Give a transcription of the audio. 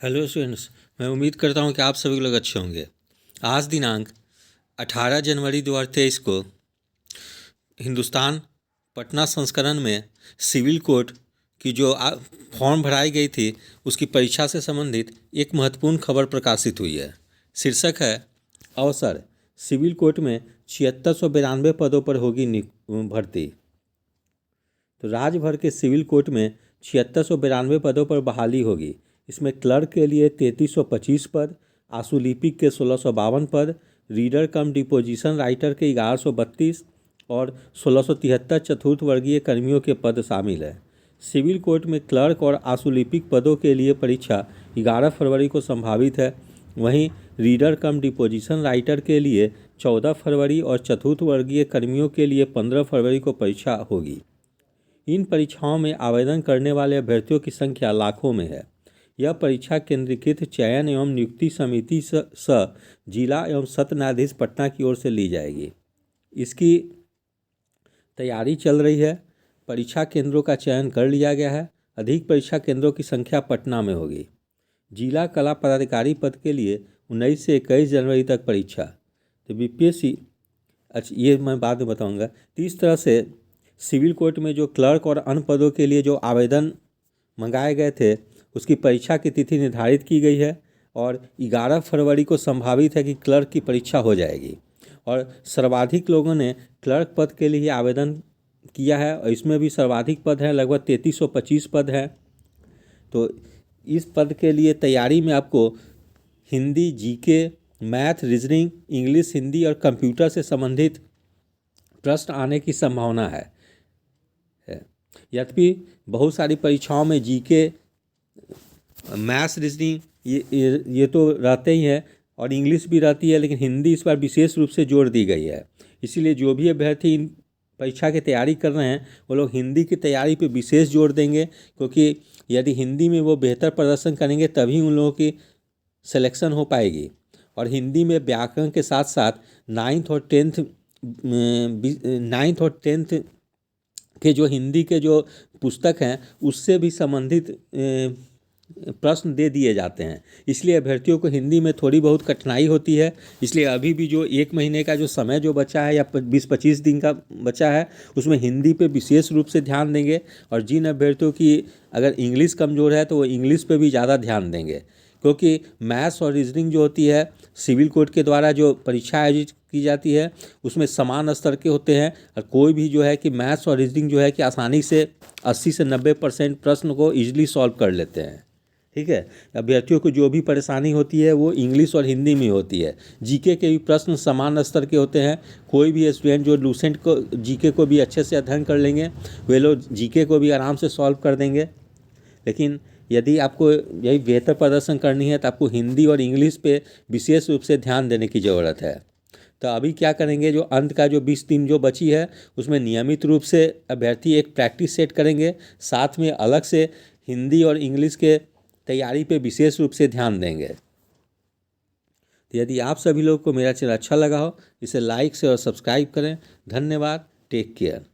Hello students, मैं उम्मीद करता हूँ कि आप सभी लोग अच्छे होंगे। आज दिनांक 18 जनवरी 2023 को हिंदुस्तान पटना संस्करण में सिविल कोर्ट की जो फॉर्म भराई गई थी उसकी परीक्षा से संबंधित एक महत्वपूर्ण खबर प्रकाशित हुई है। शीर्षक है अवसर, सिविल कोर्ट में 7692 पदों पर होगी भर्ती। तो राज्य भर के सिविल कोर्ट में 7692 पदों पर बहाली होगी। इसमें क्लर्क के लिए 3325 पद, आशुलिपिक के 1652 पद, रीडर कम डिपोजिशन राइटर के 1132 और 1673 चतुर्थ वर्गीय कर्मियों के पद शामिल है। सिविल कोर्ट में क्लर्क और आशुलिपिक पदों के लिए परीक्षा 11 फरवरी को संभावित है। वहीं रीडर कम डिपोजिशन राइटर के लिए 14 फरवरी और चतुर्थ वर्गीय कर्मियों के लिए 15 फरवरी को परीक्षा होगी। इन परीक्षाओं में आवेदन करने वाले अभ्यर्थियों की संख्या लाखों में है। यह परीक्षा केंद्रीकृत चयन एवं नियुक्ति समिति स जिला एवं सत्र न्यायाधीश पटना की ओर से ली जाएगी। इसकी तैयारी चल रही है। परीक्षा केंद्रों का चयन कर लिया गया है। अधिक परीक्षा केंद्रों की संख्या पटना में होगी। जिला कला पदाधिकारी पद के लिए 19 से 21 जनवरी तक परीक्षा। तो बीपीएससी, अच्छा ये मैं बाद में बताऊंगा। तो इस तरह से सिविल कोर्ट में जो क्लर्क और अन्य पदों के लिए जो आवेदन मंगाए गए थे उसकी परीक्षा की तिथि निर्धारित की गई है और 11 फरवरी को संभावित है कि क्लर्क की परीक्षा हो जाएगी। और सर्वाधिक लोगों ने क्लर्क पद के लिए आवेदन किया है और इसमें भी सर्वाधिक पद हैं, लगभग 3325 पद हैं। तो इस पद के लिए तैयारी में आपको Hindi, GK, math, reasoning, English, Hindi और कंप्यूटर से संबंधित प्रश्न आने की संभावना है। यद्यपि बहुत सारी परीक्षाओं में जीके, मैथ्स, रीजनिंग ये तो रहते ही हैं और इंग्लिश भी रहती है, लेकिन हिंदी इस बार विशेष रूप से जोर दी गई है। इसीलिए जो भी अभ्यर्थी इन परीक्षा की तैयारी कर रहे हैं वो लोग हिंदी की तैयारी पे विशेष जोर देंगे, क्योंकि यदि हिंदी में वो बेहतर प्रदर्शन करेंगे तभी उन लोगों की सिलेक्शन हो पाएगी। और हिंदी में व्याकरण के साथ साथ 9th और 10th के जो हिंदी के जो पुस्तक हैं उससे भी संबंधित प्रश्न दे दिए जाते हैं। इसलिए अभ्यर्थियों को हिंदी में थोड़ी बहुत कठिनाई होती है। इसलिए अभी भी जो 1 महीने का जो समय जो बचा है या 20-25 दिन का बचा है उसमें हिंदी पे विशेष रूप से ध्यान देंगे। और जिन अभ्यर्थियों की अगर इंग्लिश कमज़ोर है तो वो इंग्लिश पे भी ज़्यादा ध्यान देंगे, क्योंकि मैथ्स और रीजनिंग जो होती है सिविल कोर्ट के द्वारा जो परीक्षा आयोजित की जाती है उसमें समान स्तर के होते हैं। और कोई भी जो है कि मैथ्स और रीजनिंग जो है कि आसानी से 80 से 90% प्रश्न को ईजिली सॉल्व कर लेते हैं। ठीक है, अभ्यर्थियों को जो भी परेशानी होती है वो इंग्लिश और हिंदी में होती है। जीके के भी प्रश्न समान स्तर के होते हैं। कोई भी स्टूडेंट जो लूसेंट को जीके को भी अच्छे से अध्ययन कर लेंगे वे लोग जीके को भी आराम से सॉल्व कर देंगे। लेकिन यदि आपको यही बेहतर प्रदर्शन करनी है तो आपको हिंदी और इंग्लिश पे विशेष रूप से ध्यान देने की ज़रूरत है। तो अभी क्या करेंगे, जो अंत का जो 20 दिन जो बची है उसमें नियमित रूप से अभ्यर्थी एक प्रैक्टिस सेट करेंगे, साथ में अलग से हिंदी और इंग्लिश के तैयारी पे विशेष रूप से ध्यान देंगे। तो यदि आप सभी लोग को मेरा चैनल अच्छा लगा हो इसे लाइक से और सब्सक्राइब करें। धन्यवाद। Take care.